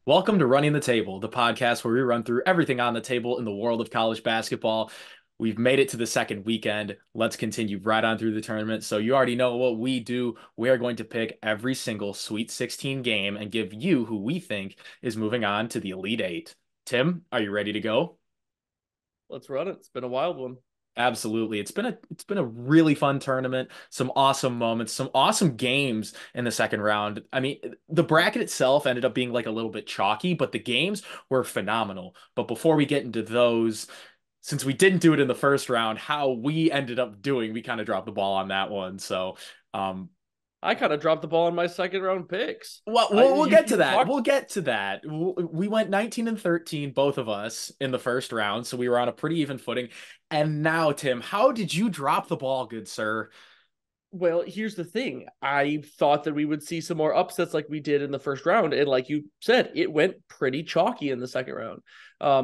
Welcome to Running the Table, the podcast where we run through everything on the table in the world of college basketball. We've made it to the second weekend. Let's continue right on through the tournament. So you already know what we do. We are going to pick every single Sweet 16 game and give you who we think is moving on to the Elite Eight. Tim, are you ready to go? Let's run it. It's been a wild one. Absolutely. It's been a really fun tournament. Some awesome moments, some awesome games in the second round. I mean, the bracket itself ended up being like a little bit chalky, but the games were phenomenal. But before we get into those, since we didn't do it in the first round, how we ended up doing, we kind of dropped the ball on that one. So, um, I kind of dropped the ball on my second round picks. well, I we'll you get to you that. talked We'll get to that. We went 19 and 13, both of us, in the first round, so we were on a pretty even footing. And now, Tim, how did you drop the ball, good sir? Well, here's the thing. I thought that we would see some more upsets like we did in the first round, and like you said, it went pretty chalky in the second round.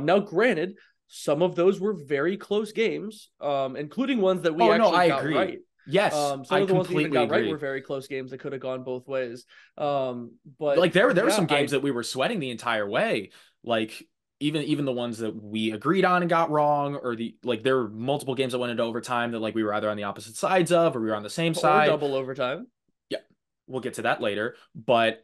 Now, granted, some of those were very close games, including ones that we Oh no, actually I got agree. right. Yes, Some I of the ones we even completely got right were agree. very close games that could have gone both ways. But Like there were yeah, some games that we were sweating the entire way. Like even the ones that we agreed on and got wrong, or there were multiple games that went into overtime that like we were either on the opposite sides of, or we were on the same or side. double overtime. Yeah, we'll get to that later. But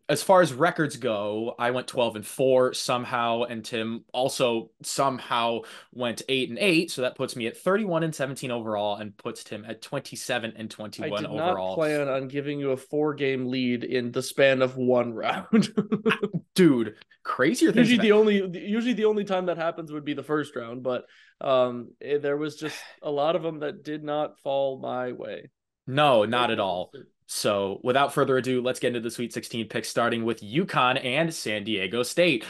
as far as records go, I went 12 and 4 somehow, and Tim also somehow went 8 and 8. So that puts me at 31 and 17 overall, and puts Tim at 27 and I 21 did not overall. plan on giving you a 4 game lead in the span of one round. Dude, crazier things usually have. the only usually the only time that happens would be the first round, but there was just a lot of them that did not fall my way. No, Or not at all. So, without further ado, let's get into the Sweet 16 picks, starting with UConn and San Diego State.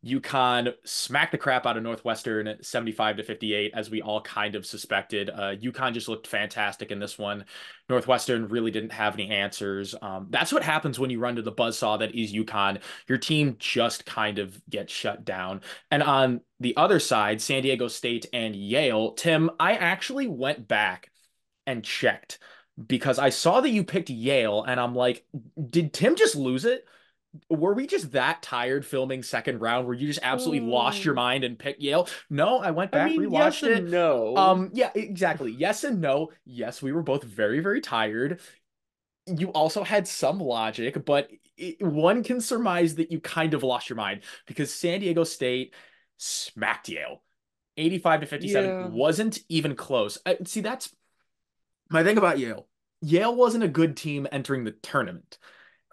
UConn smacked the crap out of Northwestern 75 to 58, as we all kind of suspected. UConn just looked fantastic in this one. Northwestern really didn't have any answers. That's what happens when you run to the buzzsaw that is UConn. Your team just kind of gets shut down. And on the other side, San Diego State and Yale, Tim, I actually went back and checked because I saw that you picked Yale, and I'm like, did Tim just lose it? Were we just that tired filming second round where you just absolutely lost your Mm, mind and picked Yale? No, I went I back, mean, yes rewatched it. and no. Yeah, exactly. Yes and no. Yes, we were both very, very tired. You also had some logic, but one can surmise that you kind of lost your mind because San Diego State smacked Yale. 85 to 57 Yeah, wasn't even close. See, that's my thing about Yale. Yale wasn't a good team entering the tournament.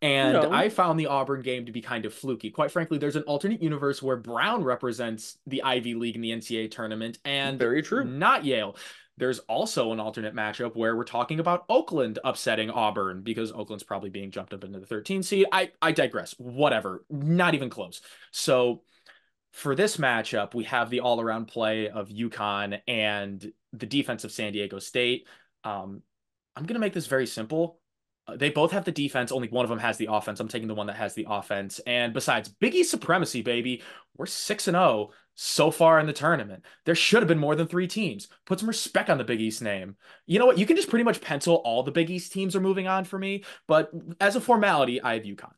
And no, I found the Auburn game to be kind of fluky. Quite frankly, there's an alternate universe where Brown represents the Ivy League in the NCAA tournament and very true. not Yale. There's also an alternate matchup where we're talking about Oakland upsetting Auburn because Oakland's probably being jumped up into the 13 seed. I digress. Whatever. Not even close. So for this matchup, we have the all-around play of UConn and the defense of San Diego State. Um, I'm going to make this very simple. They both have the defense. Only one of them has the offense. I'm taking the one that has the offense. And besides, Big East supremacy, baby. We're 6 and 0 so far in the tournament. There should have been more than 3 teams. Put some respect on the Big East name. You know what? You can just pretty much pencil all the Big East teams are moving on for me. But as a formality, I have UConn.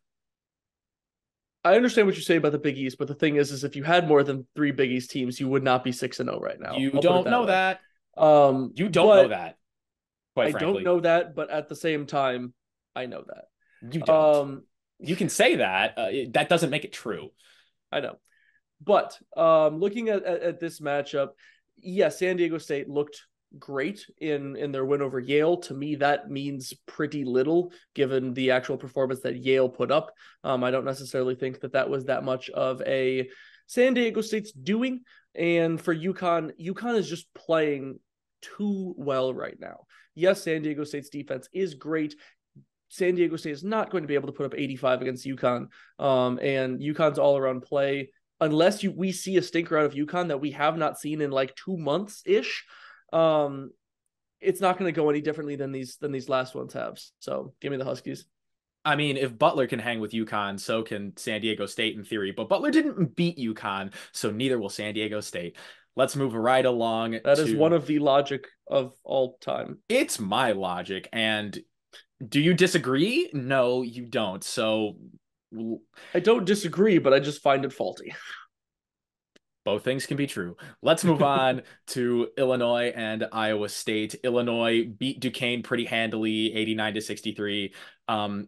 I understand what you say about the Big East, but the thing is if you had more than three Big East teams, you would not be 6-0 right now. You I'll put it don't that know way. that. You don't know But that, quite I don't frankly. know that, but at the same time, I know You that. don't. You can say that. That doesn't make it true. I know. But looking at this matchup, yes, San Diego State looked great in their win over Yale. To me, that means pretty little given the actual performance that Yale put up. I don't necessarily think that that was that much of a San Diego State's doing. And for UConn, UConn is just playing too well right now. Yes, San Diego State's defense is great. San Diego State is not going to be able to put up 85 against UConn. And UConn's all around play, unless we see a stinker out of UConn that we have not seen in like 2 months ish, um, it's not going to go any differently than these last ones have. So give me the Huskies. I mean, if Butler can hang with UConn, so can San Diego State in theory. But Butler didn't beat UConn, so neither will San Diego State. Let's move right along That is one to of the logic of all time. it's my logic. And do you disagree? No, you don't. So I don't disagree, but I just find it faulty. Both things can be true. Let's move on to Illinois and Iowa State. Illinois beat Duquesne pretty handily, 89 to 63.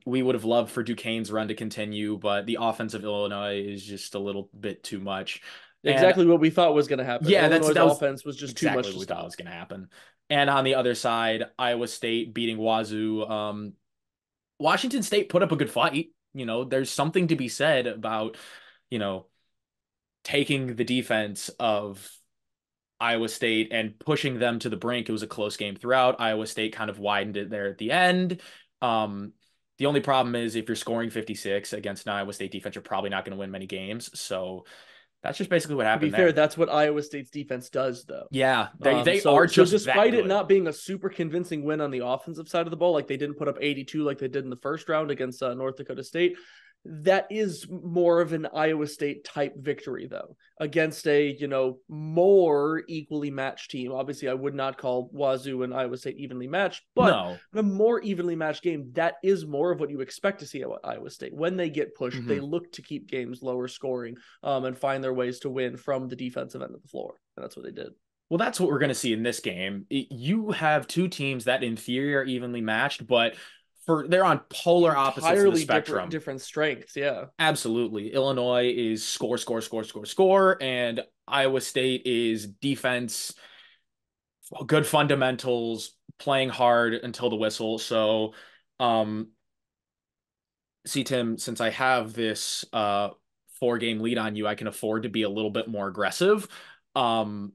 We would have loved for Duquesne's run to continue, but the offense of Illinois is just a little bit too much. And Exactly what we thought was going to happen. yeah, Illinois' that was offense was just too exactly much what to we thought stop. was going to happen. And on the other side, Iowa State beating Wazoo. Washington State put up a good fight. There's something to be said about, you know, taking the defense of Iowa State and pushing them to the brink. It was a close game throughout. Iowa State kind of widened it there at the end. Um, the only problem is if you're scoring 56 against an Iowa State defense, you're probably not going to win many games. So that's just basically what To be happened fair, there. that's what Iowa State's defense does, though. Yeah, they are So just that despite it good. not being a super convincing win on the offensive side of the ball, like they didn't put up 82 like they did in the first round against North Dakota State, that is more of an Iowa State type victory, though, against a more equally matched team. Obviously, I would not call Wazoo and Iowa State evenly matched, but No. in a more evenly matched game, that is more of what you expect to see at Iowa State. When they get pushed, they Mhm. look to keep games lower scoring, and find their ways to win from the defensive end of the floor, and that's what they did. Well, that's what we're going to see in this game. You have two teams that in theory are evenly matched, but they're on polar opposites of the Entirely different spectrum. different strengths, yeah. Absolutely. Illinois is score, score, score, score, score, and Iowa State is defense, good fundamentals, playing hard until the whistle. So, um, see, Tim, since I have this 4 game lead on you, I can afford to be a little bit more aggressive. Um,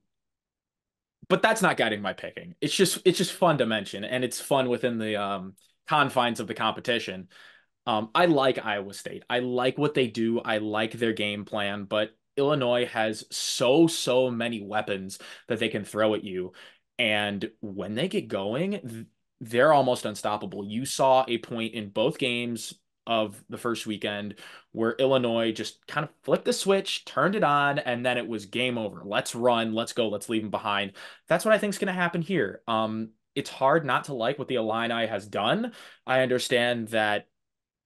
but that's not guiding my picking. It's just fun to mention, and it's fun within the confines of the competition. I like Iowa State. I like what they do. I like their game plan, but Illinois has so many weapons that they can throw at you. And when they get going, they're almost unstoppable. You saw a point in both games of the first weekend where Illinois just kind of flipped the switch, turned it on, and then it was game over. Let's run, let's go, let's leave them behind. That's what I think is going to happen here. It's hard not to like what the Illini has done. I understand that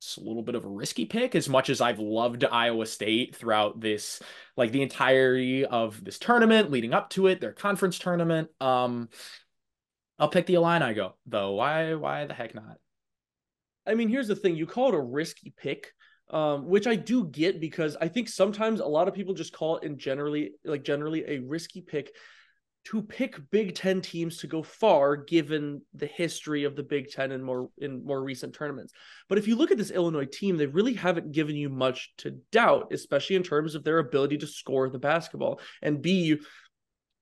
it's a little bit of a risky pick as much as I've loved Iowa State throughout this, like the entirety of this tournament leading up to it, their conference tournament. I'll pick the Illini go though. Why the heck not? I mean, here's the thing: you call it a risky pick, which I do get because I think sometimes a lot of people just call it in generally a risky pick to pick Big Ten teams to go far, given the history of the Big Ten in more recent tournaments. But if you look at this Illinois team, they really haven't given you much to doubt, especially in terms of their ability to score the basketball and be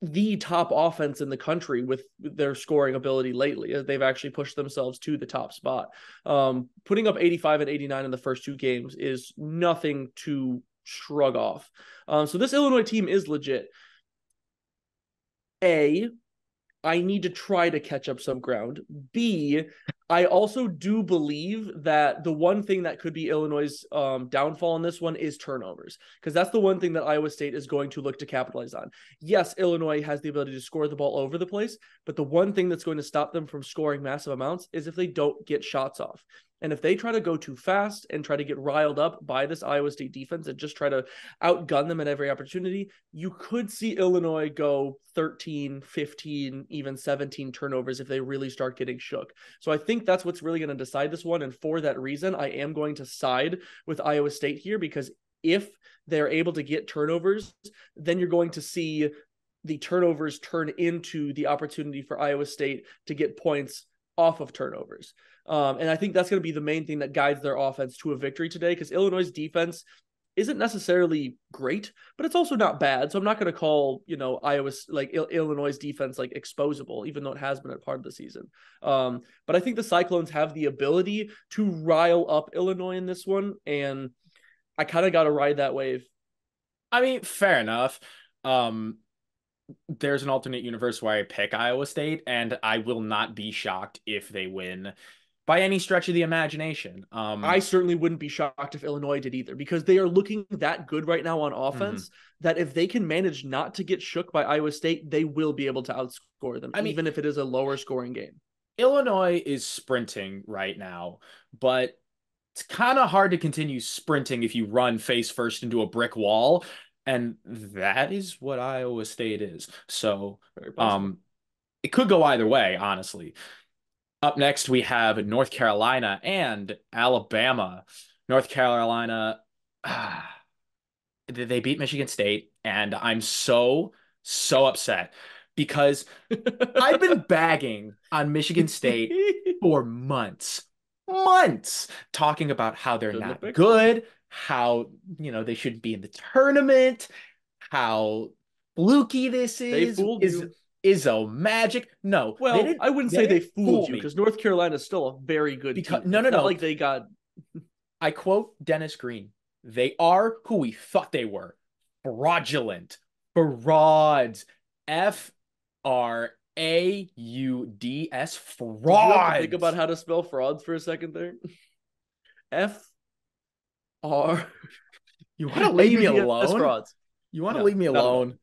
the top offense in the country with their scoring ability lately. They've actually pushed themselves to the top spot. Putting up 85 and 89 in the first 2 games is nothing to shrug off. So this Illinois team is legit. A, I need to try to catch up some ground. B, I also do believe that the one thing that could be Illinois' downfall in this one is turnovers, because that's the one thing that Iowa State is going to look to capitalize on. Yes, Illinois has the ability to score the ball over the place, but the one thing that's going to stop them from scoring massive amounts is if they don't get shots off. And if they try to go too fast and try to get riled up by this Iowa State defense and just try to outgun them at every opportunity, you could see Illinois go 13, 15, even 17 turnovers if they really start getting shook. So I think that's what's really going to decide this one. And for that reason, I am going to side with Iowa State here, because if they're able to get turnovers, then you're going to see the turnovers turn into the opportunity for Iowa State to get points off of turnovers. And I think that's going to be the main thing that guides their offense to a victory today, because Illinois' defense isn't necessarily great, but it's also not bad. So I'm not going to call, Illinois' defense like exposable, even though it has been a part of the season. But I think the Cyclones have the ability to rile up Illinois in this one, and I kind of got to ride that wave. I mean, fair enough. Um, there's an alternate universe where I pick Iowa State, and I will not be shocked if they win by any stretch of the imagination. I certainly wouldn't be shocked if Illinois did either, because they are looking that good right now on Mhm. offense that if they can manage not to get shook by Iowa State, they will be able to outscore them, I mean, even if it is a lower scoring game. Illinois is sprinting right now, but it's kind of hard to continue sprinting if you run face first into a brick wall. And that is what Iowa State is. So, Very possible. um, it could go either way, honestly. Up next, we have North Carolina and Alabama. North Carolina, they beat Michigan State, and I'm so upset because I've been bagging on Michigan State for months, months, talking about how they're Shouldn't have not picked them. good, how, they shouldn't be in the tournament, how fluky this They fooled is you. Izzo magic. No, Well, I wouldn't they say they didn't fooled fool you me because North Carolina is still a very good because team. no, no, It's not no. like they got I quote Dennis Green. They are who we thought they were. Fraudulent. Frauds. Frauds. Did you have to think about Frauds. how to spell frauds for a second there? F R You want to A leave U me D S alone? frauds. You want to No, leave me not at all. alone?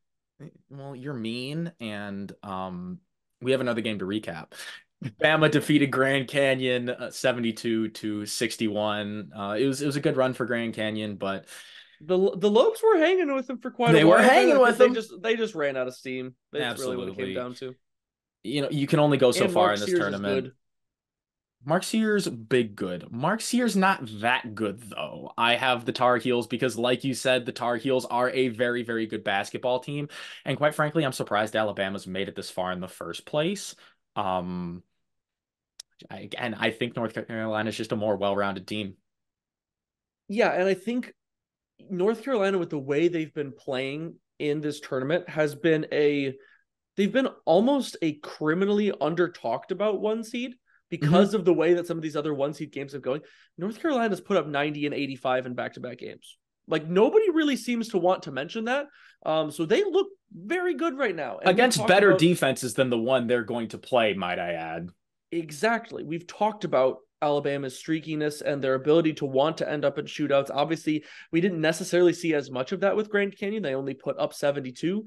Well, you're mean, and we have another game to recap. Bama defeated Grand Canyon 72 to 61. It was a good run for Grand Canyon, but The Lokes were hanging with them for quite a they were while there. hanging I with think them. they just ran out of steam. That's really what it came Absolutely. down to. You can only go so And far Mark in this Sears is tournament. good. Mark Sears, big good. Mark Sears, not that good, though. I have the Tar Heels because, like you said, the Tar Heels are a very, very good basketball team. And quite frankly, I'm surprised Alabama's made it this far in the first place. Um, I think North Carolina is just a more well-rounded team. Yeah, and I think North Carolina with the way they've been playing in this tournament has been a they've been almost a criminally under talked about one seed Hmm. because of the way that some of these other one seed games have going. North Carolina's put up 90 and 85 in back to back games. Like nobody really seems to want to mention that. So they look very good right now. And we've Against talked better about defenses than the one they're going to play, might I add. exactly. We've talked about Alabama's streakiness and their ability to want to end up in shootouts. Obviously, we didn't necessarily see as much of that with Grand Canyon. They only put up 72.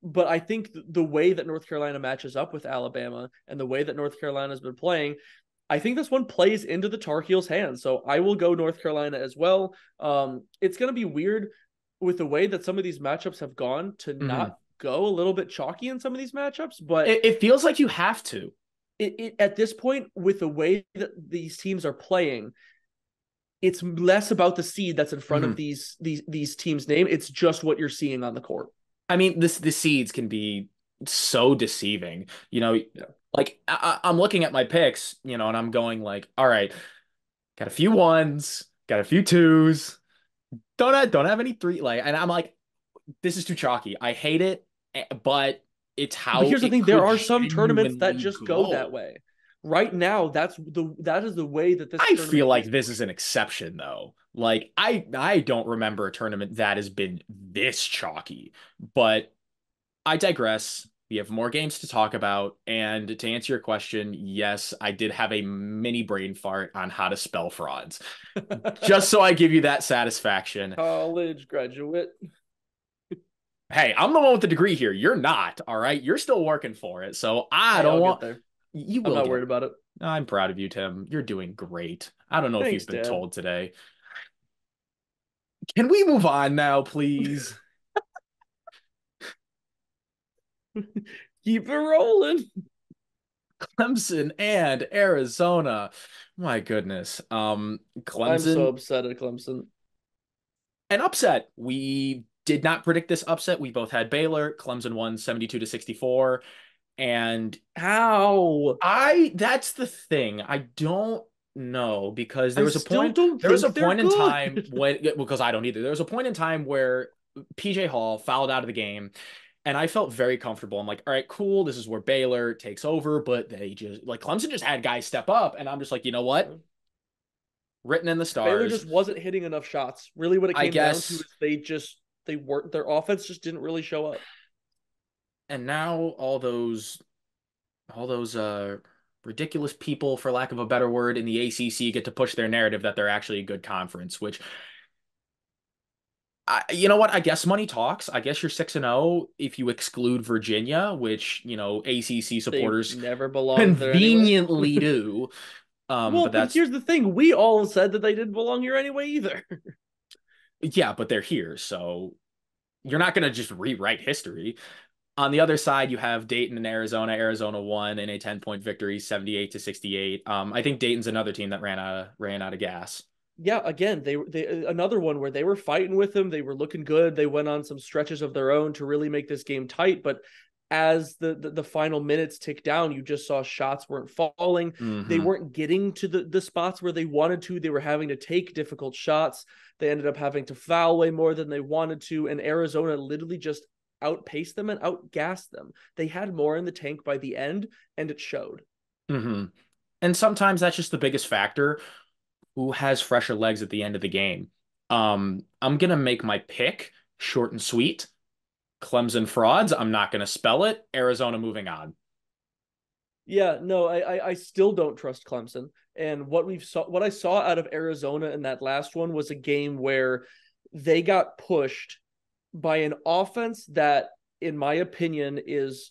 But I think the way that North Carolina matches up with Alabama and the way that North Carolina's been playing, I think this one plays into the Tar Heels' hands. So I will go North Carolina as well. It's going to be weird with the way that some of these matchups have gone to Hmm. not go a little bit chalky in some of these matchups, but It feels like you have to. at this point, with the way that these teams are playing, it's less about the seed that's in front of Mhm. these teams' name. It's just what you're seeing on the court. I mean, the seeds can be so deceiving. Yeah. Like I'm looking at my picks, and I'm going like, all right, got a few ones, got a few twos, don't have any three. Like, and I'm like, this is too chalky. I hate it, but it's But how here's the it thing: there could are some tournaments that genuinely just go that go. way. Right now, that is the way that this I tournament feel like is this going. is an exception though. Like I don't remember a tournament that has been this chalky, but I digress. We have more games to talk about. And to answer your question, yes, I did have a mini brain fart on how to spell frauds. Just so I give you that satisfaction. College graduate. Hey, I'm the one with the degree here. You're not, all right? You're still working for it. So I Hey, don't I'll get want there. you I'm will not get. worried about it. I'm proud of you, Tim. You're doing great. I don't know if Thanks, you've been Dad. told today. Can we move on now, please? Keep it rolling. Clemson and Arizona. My goodness. I'm so Clemson, upset at Clemson. an upset. We did not predict this upset. We both had Baylor. Clemson won 72 to 64. And How? that's the thing. I don't know because I still don't there was a think they're point in good. time when, because I don't either. There was a point in time where PJ Hall fouled out of the game. And I felt very comfortable. I'm like, all right, cool. This is where Baylor takes over, but they just like Clemson just had guys step up, and I'm just like, you know what? Written in the Baylor stars. just wasn't hitting enough shots. Really, what it I came down to guess. is they weren't their offense just didn't really show up. And now all those ridiculous people, for lack of a better word, in the ACC get to push their narrative that they're actually a good conference, which you know what? I guess money talks. I guess you're 6-0 if you exclude Virginia, which, ACC They supporters never belonged there anyway. conveniently do. Well, But but that's here's the thing: we all said that they didn't belong here anyway, either. yeah, but they're here, so you're not gonna just rewrite history. On the other side, you have Dayton and Arizona. Arizona won in a 10-point victory, 78-68. I think Dayton's another team that ran out of gas. Yeah, again, they another one where they were fighting with them. They were looking good. They went on some stretches of their own to really make this game tight. But as the final minutes tick down, you just saw shots weren't falling. They Hmm. weren't getting to the spots where they wanted to. They were having to take difficult shots. They ended up having to foul way more than they wanted to. And Arizona literally just outpaced them and outgassed them. They had more in the tank by the end, and it showed. Hmm. And sometimes that's just the biggest factor. Who has fresher legs at the end of the game? I'm gonna make my pick short and sweet. Clemson frauds. I'm not gonna spell it. Arizona moving on. Yeah, no, I still don't trust Clemson. And what I saw out of Arizona in that last one was a game where they got pushed by an offense that, in my opinion, is,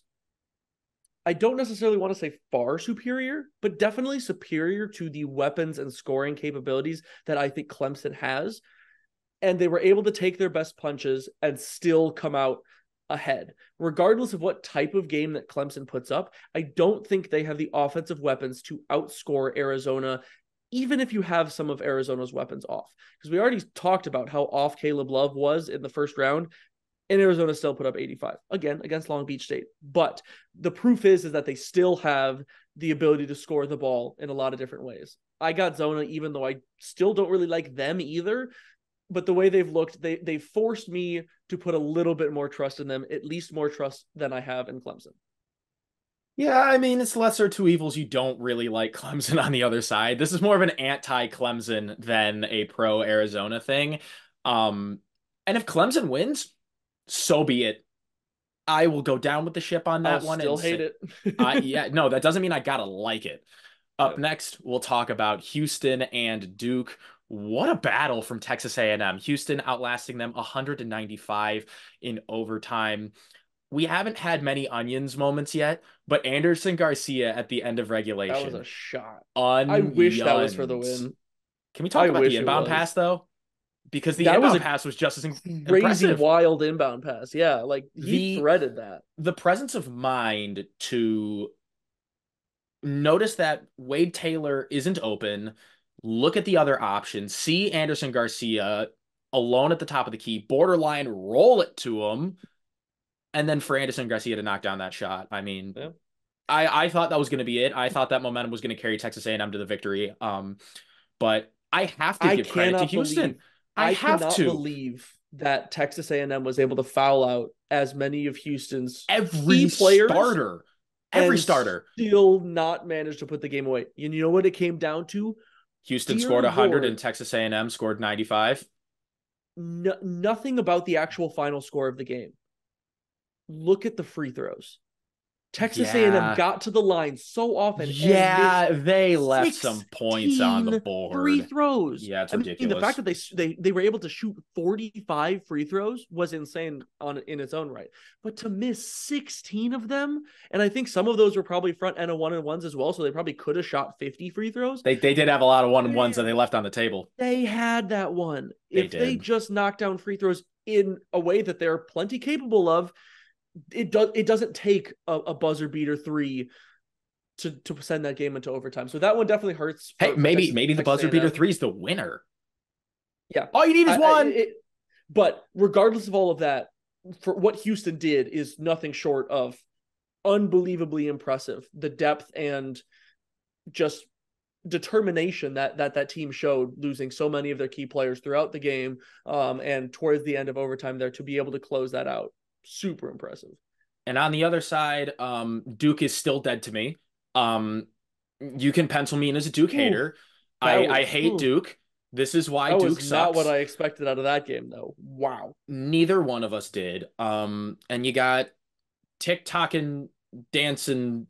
I don't necessarily want to say far superior, but definitely superior to the weapons and scoring capabilities that I think Clemson has. And they were able to take their best punches and still come out ahead. Regardless of what type of game that Clemson puts up, I don't think they have the offensive weapons to outscore Arizona, even if you have some of Arizona's weapons off. Because we already talked about how off Caleb Love was in the first round, and Arizona still put up 85 again against Long Beach State. But the proof is that they still have the ability to score the ball in a lot of different ways. I got Zona, even though I still don't really like them either. But the way they've looked, they forced me to put a little bit more trust in them, at least more trust than I have in Clemson. Yeah, I mean, it's lesser of two evils. You don't really like Clemson on the other side. This is more of an anti-Clemson than a pro-Arizona thing. Um, and if Clemson wins, so be it. I will go down with the ship on I'll that one still and hate say, it. yeah, no, that doesn't mean I gotta like it. Up Yeah, next, we'll talk about Houston and Duke. What a battle from Texas A&M. Houston outlasting them 195 in overtime. We haven't had many onions moments yet, but Anderson Garcia at the end of that was a regulation, shot. I wish that was for the onions. win. Can we talk I about the wish it inbound was. pass though? Because the That was inbound a pass was just as crazy, impressive. wild inbound pass. Yeah, like he The threaded that. the presence of mind to notice that Wade Taylor isn't open, look at the other options, see Anderson Garcia alone at the top of the key, borderline roll it to him, and then for Anderson Garcia to knock down that shot. I mean, Yeah. I thought that was going to be it. I thought that momentum was going to carry Texas A&M to the victory. But I have to I give credit to cannot Houston. believe I I have cannot to. believe that Texas A&M was able to foul out as many of Houston's key Every players starter, every and starter. still not manage to put the game away. And you know what it came down to? Houston Dear scored 100 and Lord, Texas A&M scored 95. nothing about the actual final score of the game. Look at the free throws. Texas A&M Yeah. got to the line so often and missed Yeah, they left some points on the 16 free board. throws. Yeah, it's I mean, the fact ridiculous. that they were able to shoot 45 free throws was insane on in its own right. But to miss 16 of them, and I think some of those were probably front end of one and ones as well, so they probably could have shot 50 free throws. They did have a lot of one-on-ones that they Man, left on the table. they had that one. They If they did. just knock down free throws in a way that they're plenty capable of, it doesn't take a buzzer beater three to send that game into overtime. So that one definitely hurts Hey, for maybe the Texas buzzer beater A&M. three is the winner. Yeah, All you need is one. but regardless of all of that, for what Houston did is nothing short of unbelievably impressive. The depth and just determination that team showed, losing so many of their key players throughout the game, and towards the end of overtime there to be able to close that out, super impressive. And on the other side, Duke is still dead to me. Um, you can pencil me in as a Duke Ooh, hater. that I was hate Duke. This is why that was Duke not what sucks. I expected out of that game, though. Wow. Neither one of us did. And you got TikTok and dancing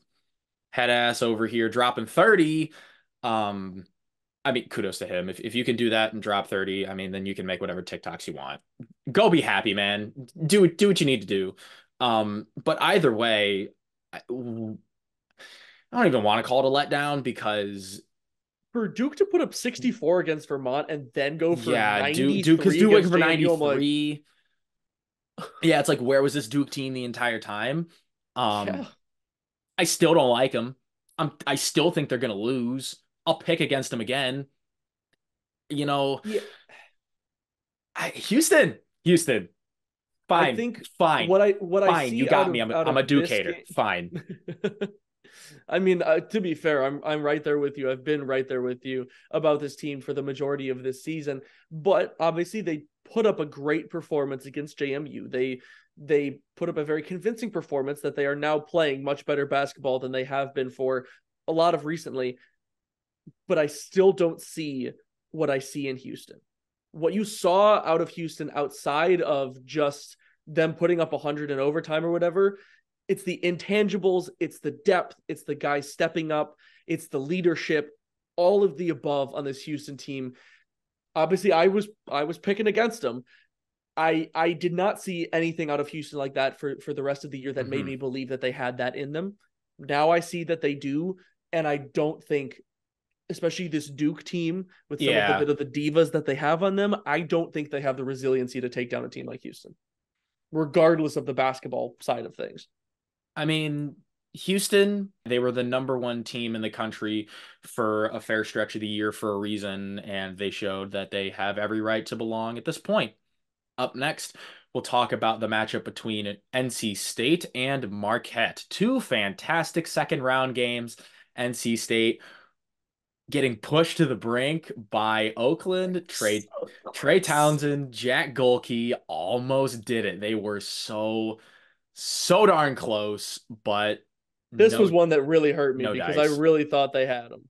head ass over here dropping 30. Um, I mean, kudos to him. If you can do that and drop 30, I mean, then you can make whatever TikToks you want. Go be happy, man. Do what you need to do. But either way, I don't even want to call it a letdown because For Duke to put up 64 against Vermont and then go for Yeah, Duke, because 93 Duke went against for JMU, I'm like, 93. Yeah, it's like, where was this Duke team the entire time? yeah, I still don't like them. I still think they're gonna lose. I'll pick against them again. You know, yeah. Houston, I fine, think fine, what I fine. You see got me. I'm out I'm a of Duke this hater. game. Fine. I mean, to be fair, I'm right there with you. I've been right there with you about this team for the majority of this season. But obviously, they put up a great performance against JMU. They put up a very convincing performance that they are now playing much better basketball than they have been for a lot of recently. But I still don't see what I see in Houston. What you saw out of Houston outside of just them putting up 100 in overtime or whatever, it's the intangibles, it's the depth, it's the guys stepping up, it's the leadership, all of the above on this Houston team. Obviously, I was picking against them. I did not see anything out of Houston like that for the rest of the year that made Hmm. me believe that they had that in them. Now I see that they do, and I don't think, especially this Duke team with some of the Yeah. bit of the divas that they have on them, I don't think they have the resiliency to take down a team like Houston, regardless of the basketball side of things. I mean, Houston, they were the number one team in the country for a fair stretch of the year for a reason, and they showed that they have every right to belong at this point. Up next, we'll talk about the matchup between NC State and Marquette. Two fantastic second round games. NC State getting pushed to the brink by Oakland. So Trey close. Townsend, Jack Golke almost did it. They were so darn close, but This was no one that really hurt me no because I dice. really thought they had them.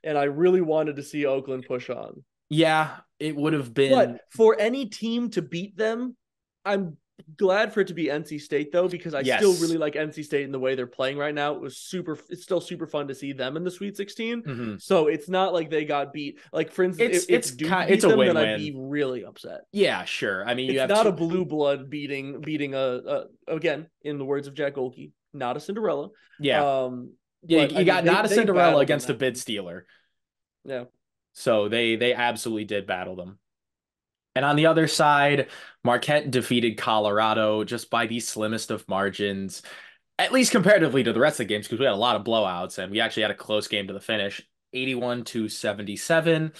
And I really wanted to see Oakland push on. Yeah, it would have But been for any team to beat them, I'm glad for it to be NC State though, because I still yes. really like NC State in the way they're playing right now. It's still super fun to see them in the Sweet 16. Hmm. So it's not like they got beat. Like for instance, if Duke It's beat a them, then I'd win-win. be really upset. Yeah, sure. I mean, you It's have not a two. blue blood beating a again, in the words of Jack Golke, not a Cinderella. Yeah. Um, Yeah, but I you mean got not a they Cinderella battled in against a that bid one. stealer. Yeah. So they absolutely did battle them. And on the other side, Marquette defeated Colorado just by the slimmest of margins, at least comparatively to the rest of the games, because we had a lot of blowouts and we actually had a close game to the finish, 81 to 77.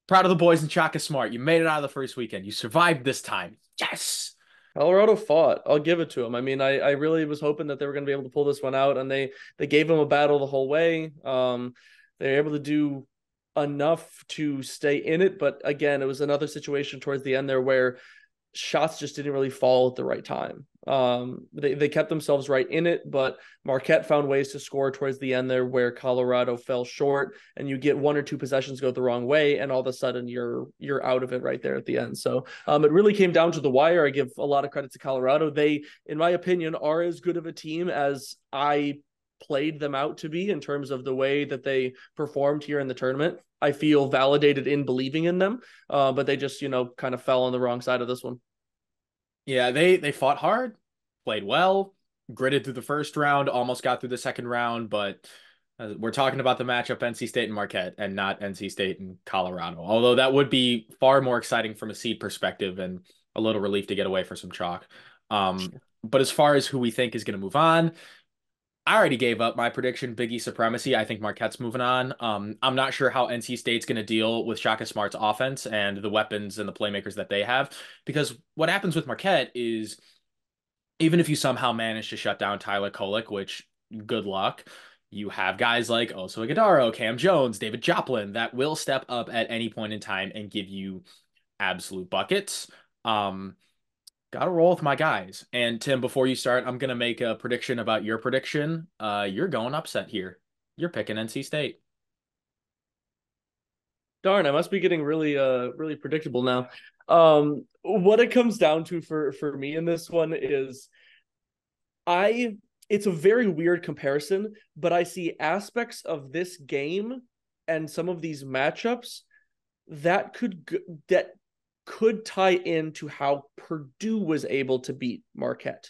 Proud of the boys in Chaka Smart. You made it out of the first weekend. You survived this time. Yes. Colorado fought. I'll give it to them. I mean, I really was hoping that they were going to be able to pull this one out, and they gave them a battle the whole way. They were able to do enough to stay in it, but again, it was another situation towards the end there where shots just didn't really fall at the right time. They kept themselves right in it, but Marquette found ways to score towards the end there where Colorado fell short, and you get one or two possessions go the wrong way, and all of a sudden you're out of it right there at the end. So it really came down to the wire. I give a lot of credit to Colorado. They, in my opinion, are as good of a team as I played them out to be in terms of the way that they performed here in the tournament. I feel validated in believing in them, but they just kind of fell on the wrong side of this one. Yeah, they fought hard, played well, gritted through the first round, almost got through the second round, but we're talking about the matchup NC State and Marquette and not NC State and Colorado. Although that would be far more exciting from a seed perspective and a little relief to get away for some chalk. But as far as who we think is going to move on, I already gave up my prediction, Big East supremacy. I think Marquette's moving on. I'm not sure how NC State's going to deal with Shaka Smart's offense and the weapons and the playmakers that they have. Because what happens with Marquette is even if you somehow manage to shut down Tyler Kolek, which good luck, you have guys like Oso Ighodaro, Cam Jones, David Joplin that will step up at any point in time and give you absolute buckets. Um, Gotta roll with my guys. And Tim, before you start, I'm gonna make a prediction about your prediction. You're going upset here. You're picking NC State. Darn, I must be getting really predictable now. What it comes down to for me in this one is I it's a very weird comparison, but I see aspects of this game and some of these matchups that could tie into how Purdue was able to beat Marquette.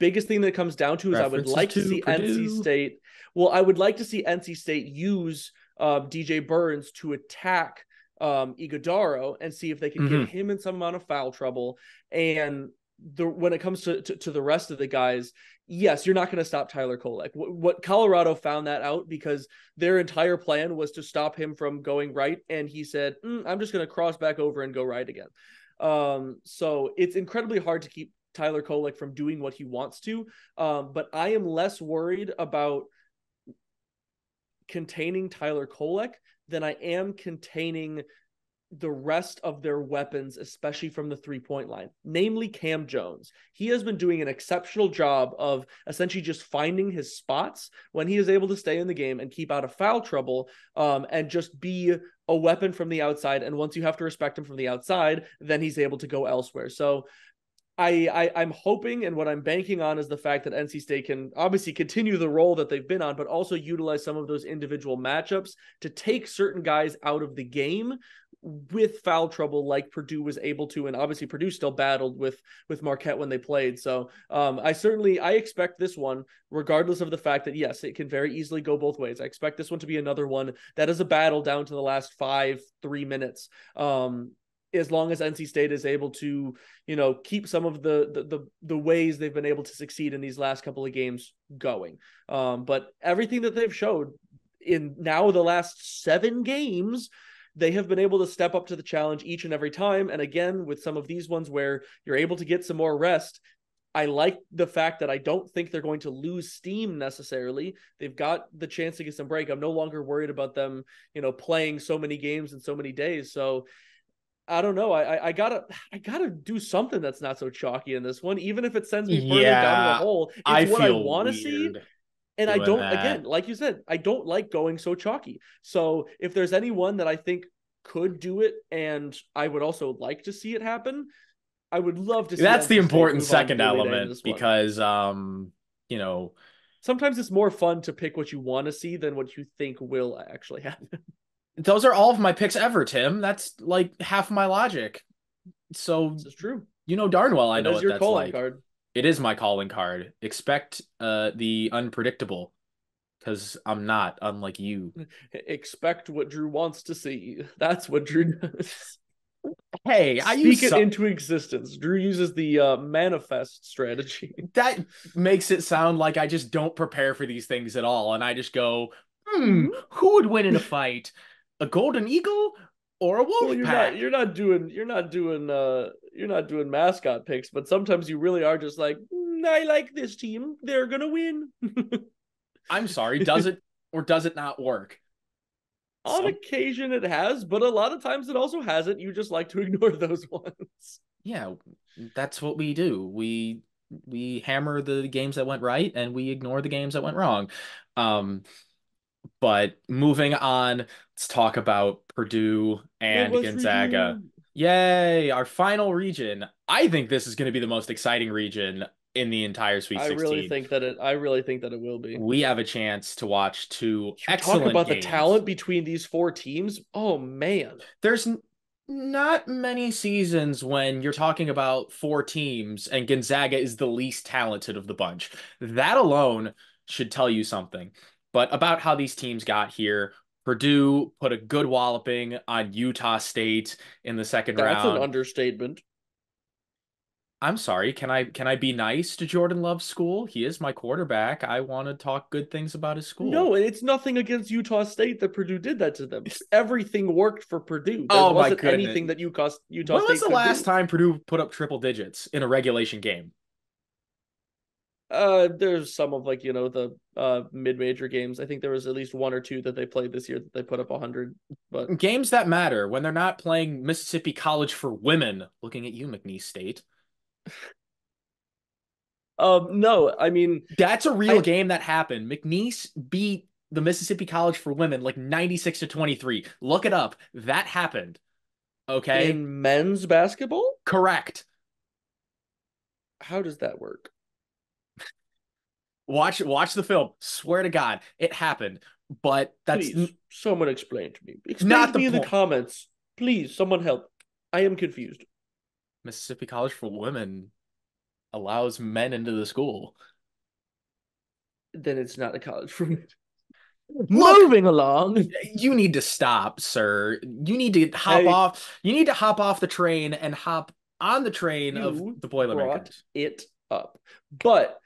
Biggest thing that comes down to is I would References like to to see NC Purdue. State. Well, I would like to see NC State use DJ Burns to attack Iguodaro and see if they could get Hmm. him in some amount of foul trouble. And when it comes to the rest of the guys, yes, you're not going to stop Tyler Kolek. What Colorado found that out because their entire plan was to stop him from going right, and he said, "I'm just going to cross back over and go right again." So it's incredibly hard to keep Tyler Kolek from doing what he wants to. But I am less worried about containing Tyler Kolek than I am containing the rest of their weapons, especially from the 3-point line, namely Cam Jones. He has been doing an exceptional job of essentially just finding his spots when he is able to stay in the game and keep out of foul trouble, and just be a weapon from the outside. And once you have to respect him from the outside, then he's able to go elsewhere. So I'm hoping, and what I'm banking on is the fact that NC State can obviously continue the role that they've been on, but also utilize some of those individual matchups to take certain guys out of the game with foul trouble, like Purdue was able to. And obviously Purdue still battled with Marquette when they played. So I expect this one, regardless of the fact that yes, it can very easily go both ways. I expect this one to be another one that is a battle down to the last 3 minutes. As long as NC State is able to, keep some of the ways they've been able to succeed in these last couple of games going. But everything that they've showed in now the last 7 games, they have been able to step up to the challenge each and every time. And again, with some of these ones where you're able to get some more rest, I like the fact that I don't think they're going to lose steam necessarily. They've got the chance to get some break. I'm no longer worried about them, playing so many games in so many days. So I don't know. I gotta do something that's not so chalky in this one, even if it sends me further down in a Yeah, hole. It's I what I feel want to see, weird and I doing don't. Again, that. like you said, I don't like going so chalky. So if there's anyone that I think could do it, and I would also like to see it happen, I would love to see That's the NC State important move on to second the Elite Eight in element this one. because you know, Sometimes it's more fun to pick what you want to see than what you think will actually happen. those are all of my picks ever, Tim. That's like half my logic. So This is true. you know darn well I That know is what your that's calling like. card. It is my calling card. Expect the unpredictable because I'm not, unlike you. Expect what Drew wants to see. That's what Drew does. Hey, I use Speak it so into existence. Drew uses the manifest strategy. that makes it sound like I just don't prepare for these things at all, and I just go, Mm-hmm. who would win in a fight? A golden eagle or a Well, wolf pack? you're not doing mascot picks, but sometimes you really are just like, I like this team. They're gonna win. I'm sorry, does it or does it not work? On Some occasion it has, but a lot of times it also hasn't. You just like to ignore those ones. Yeah, that's what we do. We hammer the games that went right and we ignore the games that went wrong. Um, but moving on, let's talk about Purdue and Midwest Gonzaga. region. Yay, our final region. I think this is going to be the most exciting region in the entire Sweet 16. I really think that it will be. We have a chance to watch two You talk excellent about the games. talent between these 4 teams. Oh man. There's not many seasons when you're talking about 4 teams and Gonzaga is the least talented of the bunch. That alone should tell you something. But about how these teams got here, Purdue put a good walloping on Utah State in the second That's an round. understatement. I'm sorry, can I be nice to Jordan Love's school? He is my quarterback. I want to talk good things about his school. No, and it's nothing against Utah State that Purdue did that to them. Everything worked for Purdue. There Oh my wasn't goodness. anything that Utah When was State the could last do. time Purdue put up triple digits in a regulation game? There's some of the mid-major games. I think there was at least one or two that they played this year that they put up 100. But Games that matter when they're not playing Mississippi College for Women. Looking at you, McNeese State. no, I mean, That's a real I game that happened. McNeese beat the Mississippi College for Women like 96 to 23. Look it up. That happened. Okay? in men's basketball, Correct. how does that work? Watch the film. Swear to God, it happened. But that's Please, someone explain to me. Explain not to the me in the point. comments. Please, someone help. I am confused. Mississippi College for Women allows men into the school. Then it's not a college for me. Look, Moving along. you need to stop, sir. You need to hop Hey, off. You need to hop off the train and hop on the train of you the brought Boilermakers. it up. But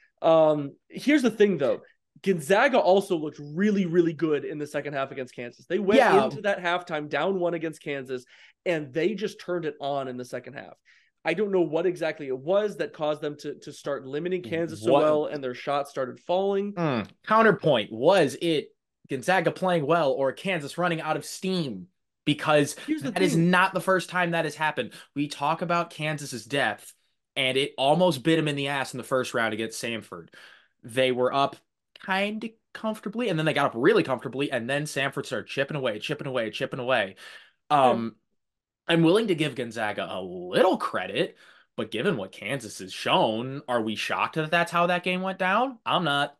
here's the thing though. Gonzaga also looked really, really good in the second half against Kansas. They went Yeah, into that halftime down one against Kansas, and they just turned it on in the second half. I don't know what exactly it was that caused them to start limiting Kansas so what well, and their shots started falling. counterpoint was it Gonzaga playing well or Kansas running out of steam? Because Here's the that is thing. not the first time that has happened. We talk about Kansas's depth, and it almost bit him in the ass in the first round against Samford. They were up kind of comfortably, and then they got up really comfortably, and then Samford started chipping away, chipping away, chipping away. Yeah, Um, I'm willing to give Gonzaga a little credit, but given what Kansas has shown, are we shocked that that's how that game went down? I'm not.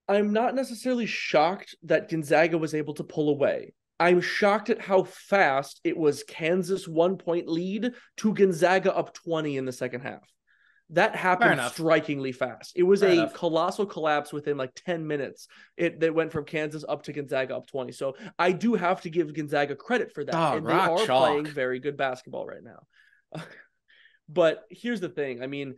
I'm not necessarily shocked that Gonzaga was able to pull away. I'm shocked at how fast it was Kansas 1 point lead to Gonzaga up 20 in the second half. That Fair happened enough. strikingly fast. It was Fair a enough. colossal collapse within like 10 minutes. It went from Kansas up to Gonzaga up 20. So I do have to give Gonzaga credit for that. Dog, And they rock are playing chalk. very good basketball right now. But here's the thing. I mean,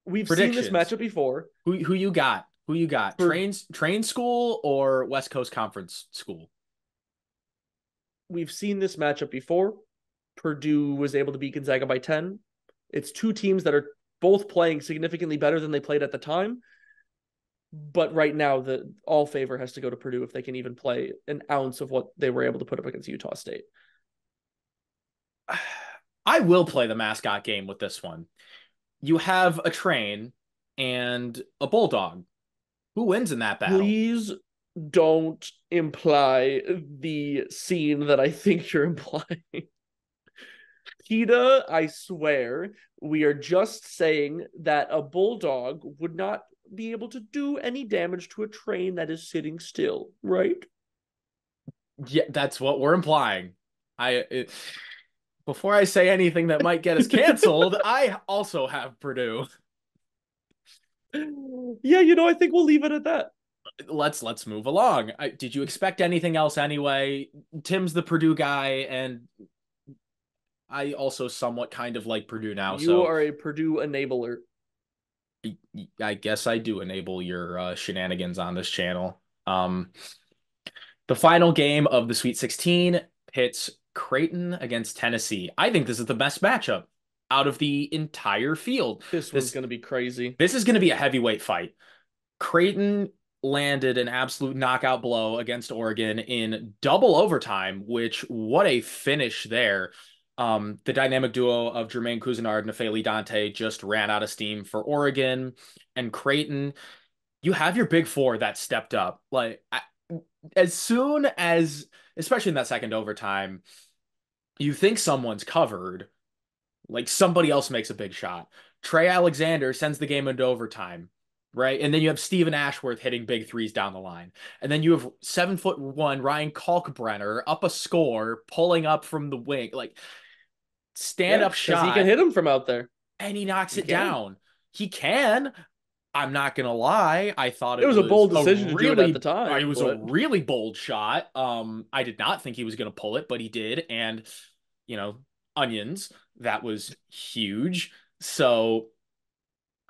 we've seen this Predictions. matchup before. Who you got? Who you got? For Train school or West Coast Conference school? we've seen this matchup before. Purdue was able to beat Gonzaga by 10. It's two teams that are both playing significantly better than they played at the time. But right now, the all favor has to go to Purdue if they can even play an ounce of what they were able to put up against Utah State. I will play the mascot game with this one. You have a train and a bulldog. Who wins in that battle? Please don't imply the scene that I think you're implying. PETA, I swear, we are just saying that a bulldog would not be able to do any damage to a train that is sitting still, right? Yeah, that's what we're implying. Before I say anything that might get us canceled, I also have Purdue. Yeah, I think we'll leave it at that. Let's move along. Did you expect anything else anyway? Tim's the Purdue guy, and I also somewhat kind of like Purdue now, You so are a Purdue enabler. I guess I do enable your shenanigans on this channel. The final game of the Sweet 16 pits Creighton against Tennessee. I think this is the best matchup out of the entire field. This one's This going to be crazy. this is going to be a heavyweight fight. Creighton landed an absolute knockout blow against Oregon in double overtime, which what a finish there. The dynamic duo of Jermaine Cousinard and Nafeli Dante just ran out of steam for Oregon and Creighton. You have your big four that stepped up. As soon as, especially in that second overtime, you think someone's covered, like somebody else makes a big shot. Trey Alexander sends the game into overtime, right? And then you have Steven Ashworth hitting big threes down the line. And then you have 7'1" Ryan Kalkbrenner up a score, pulling up from the wing, like stand Yeah, up because he can shot, hit him from out there. and he knocks He it can. down. He can. I'm not gonna lie. I thought It was a bold decision to do it at the it time, was a but really bold shot. I did not think he was gonna pull it, but he did, and you know, onions. That was huge. So,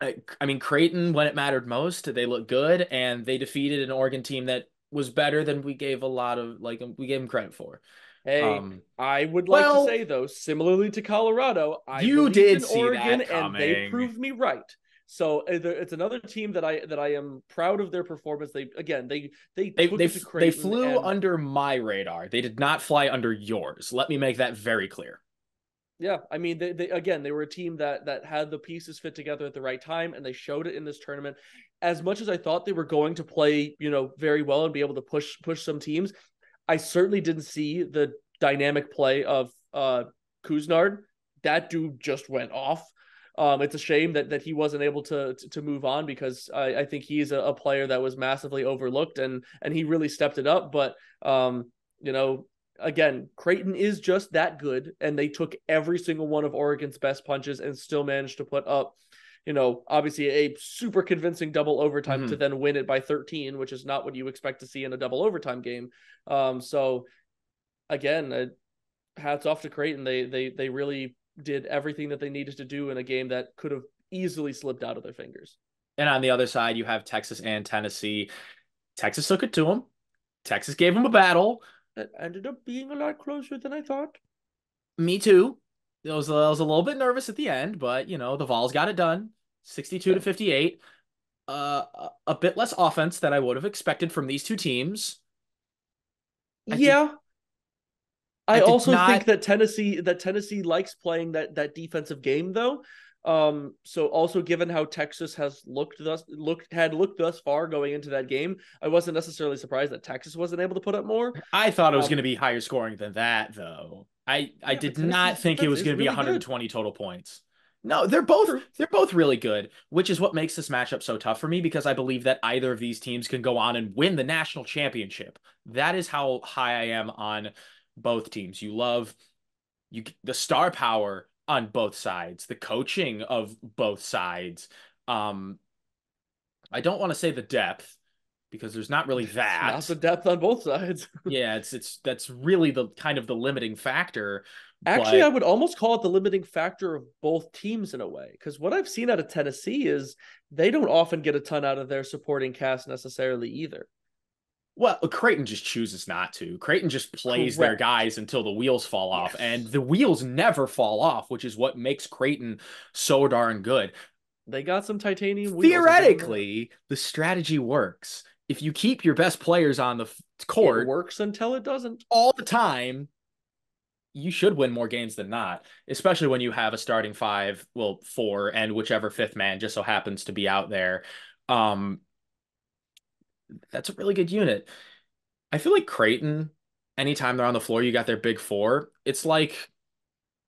I mean, Creighton, when it mattered most, they looked good, and they defeated an Oregon team that was better than we gave a lot of we gave them credit for. hey, Um, I would like to well, say though, similarly to Colorado, I you believed did in see Oregon that and they coming. proved me right. So it's another team that I am proud of their performance. They They took they it to they Creighton, flew and under my radar. They did not fly under yours. Let me make that very clear. yeah, I mean they were a team that had the pieces fit together at the right time, and they showed it in this tournament. As much as I thought they were going to play, very well and be able to push some teams, I certainly didn't see the dynamic play of Kuznard. That dude just went off. It's a shame that he wasn't able to move on, because I think he's a player that was massively overlooked, and he really stepped it up. But you know, again, Creighton is just that good, and they took every single one of Oregon's best punches and still managed to put up obviously a super convincing double overtime to Mhm. then win it by 13, which is not what you expect to see in a double overtime game. So again, hats off to Creighton. They really did everything that they needed to do in a game that could have easily slipped out of their fingers. And on the other side, you have Texas and Tennessee. Texas took it to them. Texas gave them a battle. It ended up being a lot closer than I thought. Me too. I was a little bit nervous at the end, but the Vols got it done. 62 to Yeah. 58. A bit less offense than I would have expected from these two teams. I did Yeah, I I did also not think that Tennessee likes playing that defensive game though. So also given how Texas has looked thus far going into that game, I wasn't necessarily surprised that Texas wasn't able to put up more. I thought it was going Um, to be higher scoring than that though. I yeah, but did not Tennessee's think it defense was is going to be really good. 120 total points. No, they're both True. they're both really good, which is what makes this matchup so tough for me because I believe that either of these teams can go on and win the national championship. That is how high I am on both teams. The star power on both sides, the coaching of both sides. Um, I don't want to say the depth because there's not really It's not that. the depth on both sides. Yeah, it's that's really the kind of the limiting factor. Actually, I But would almost call it the limiting factor of both teams in a way, because what I've seen out of Tennessee is they don't often get a ton out of their supporting cast necessarily either. well, Creighton just chooses not to. Creighton just plays their Correct. guys until the wheels fall off, and Yes. the wheels never fall off, which is what makes Creighton so darn good. They got some titanium wheels, I'll give them that. Theoretically, the strategy works. If you keep your best players on the It court works until it doesn't. all the time, you should win more games than not, especially when you have a starting five, well, four, and whichever fifth man just so happens to be out there. Um, that's a really good unit. I feel like Creighton, anytime they're on the floor, you got their big four. It's like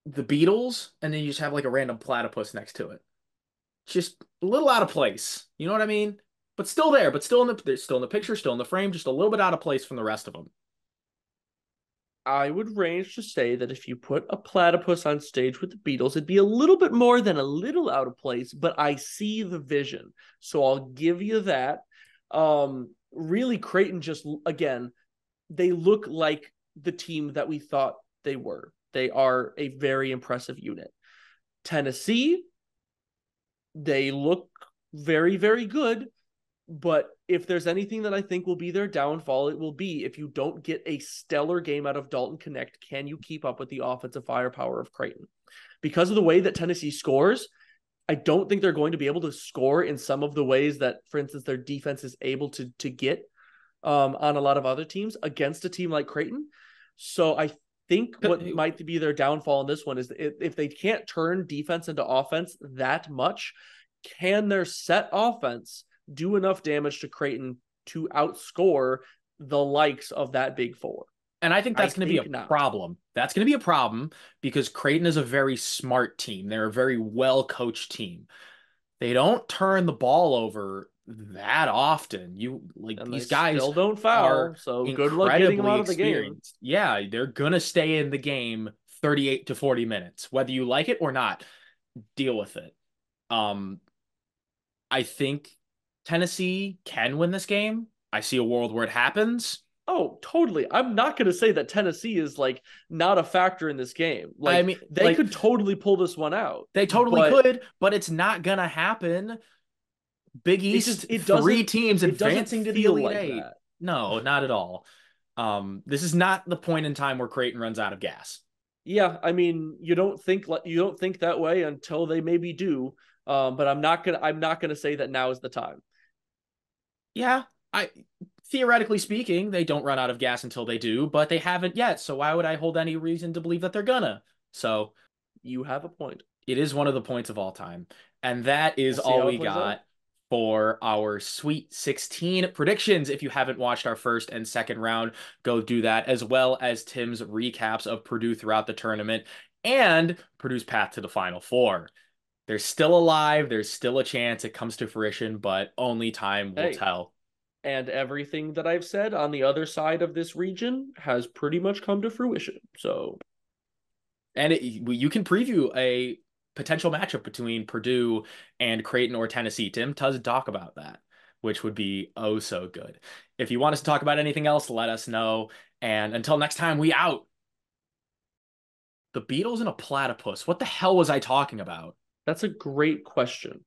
the Beatles, and then you just have like a random platypus next to it. Just a little out of place. You know what I mean? But still there, but still in the they're still in the picture, still in the frame, just a little bit out of place from the rest of them. I would range to say that if you put a platypus on stage with the Beatles, it'd be a little bit more than a little out of place, but I see the vision. So I'll give you that. Really, Creighton just, again, they look like the team that we thought they were. They are a very impressive unit. Tennessee, they look very, very good. But if there's anything that I think will be their downfall, it will be if you don't get a stellar game out of Dalton Connect, can you keep up with the offensive firepower of Creighton? Because of the way that Tennessee scores, I don't think they're going to be able to score in some of the ways that, for instance, their defense is able to get on a lot of other teams against a team like Creighton. So I think what might be their downfall in this one is if they can't turn defense into offense that much, can their set offense do enough damage to Creighton to outscore the likes of that big four? And I think I that's going to be a think not. problem. That's going to be a problem because Creighton is a very smart team. They're a very well coached team. They don't turn the ball over that often. And they These guys still don't are foul. So good luck getting them incredibly out of the game. experienced. Yeah, they're gonna stay in the game 38 to 40 minutes, whether you like it or not. Deal with it. Um, I think Tennessee can win this game. I see a world where it happens. Oh, totally. I'm not going to say that Tennessee is like not a factor in this game. I Like mean, they could totally pull this one out, they totally but could, but it's not gonna happen. Big it just East, it three doesn't teams it doesn't advancing to the feel Elite like Eight. that. No, not at all. This is not the point in time where Creighton runs out of gas. Yeah, I mean, you don't think that way until they maybe do. But I'm not gonna say that now is the time. Yeah, I theoretically speaking, they don't run out of gas until they do, but they haven't yet. So why would I hold any reason to believe that they're gonna? So You have a point. it is one of the points of all time. And that is We'll see all how it we plays out. got for our Sweet 16 predictions. If you haven't watched our first and second round, go do that, as well as Tim's recaps of Purdue throughout the tournament and Purdue's path to the Final Four. They're still alive. There's still a chance it comes to fruition, but only time will Hey, tell. and everything that I've said on the other side of this region has pretty much come to fruition. So And you can preview a potential matchup between Purdue and Creighton or Tennessee. Tim does talk about that, which would be oh so good. If you want us to talk about anything else, let us know. And until next time, we out. The Beatles and a platypus. What the hell was I talking about? That's a great question.